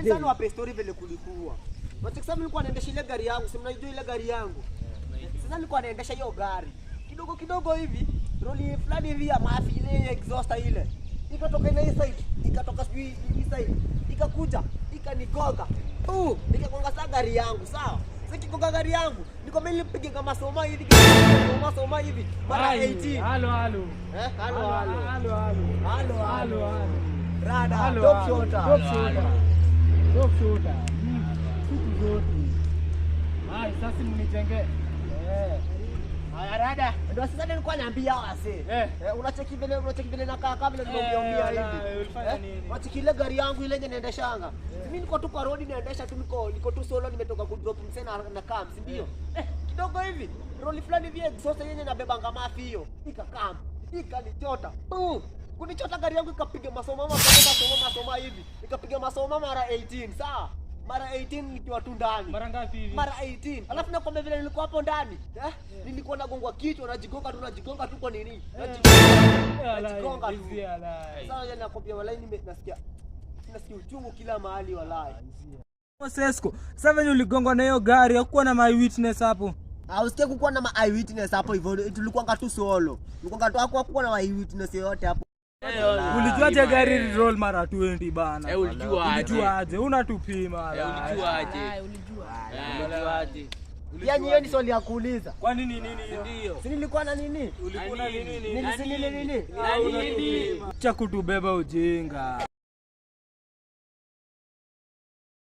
Acha sana wape story vile kulikuwa. Wacha nilikuwa naendesha ile gari yangu, si mnajua ile gari yangu. Sasa nilikuwa naendesha hiyo gari. Kidogo hivi, roli fulani hivi ya mafi ile exhauster ile. Ikatoka ile side, ikatoka sijui hii side. Ikakuja, ikanigonga. Nikagonga saa gari yangu, sawa? Sasa kigonga gari yangu, niko mimi nipige kama soma hivi mara 18. Halo. Halo. Rada, top shooter. Kitu zote. Hai, sasa mnijenge. Haya rada. Ndio sasa nilikuwa naambia wase. Unacheki vile na kaka vile nimeongea hivi. Ulifanya nini? Unacheki ile gari yangu ile yenye naendeshanga. Mimi niko tu kwa road naendesha tu niko tu solo nimetoka ku drop msena na cam, si ndio? Kidogo hivi, roli fulani hivi exhaust yenye nabeba ngamafi hiyo. Ikakam. Ikanichota. Kunichota gari yangu ikapiga masoma hivi. Ikapiga masoma mara 18, sawa? Mara 18 nikiwa tu ndani. Mara ngapi hivi? Mara 18. Alafu nakwambia vile nilikuwa hapo ndani, nilikuwa nagonga kichwa, najigonga tu kwa nini? Najigonga tu. Sasa nakwambia walai nasikia uchungu kila mahali walai. Sesko, sasa venye uligongwa na hiyo gari hakuwa na my witness hapo. Usikie kukuwa na my witness hapo hivyo, tulikuwa tu solo. Tulikuwa tu hakuwa na my witness yote hapo. Ulijuaje gari roll mara 20 bana? Ulijuaje? Unatupima. Ulijuaje? Yaani hiyo ni swali ya kuuliza. Kwa nini hiyo? Ndio. Si nilikuwa na nini? Ulikuwa na nini? Nini? Nini? Cha kutubeba ujinga.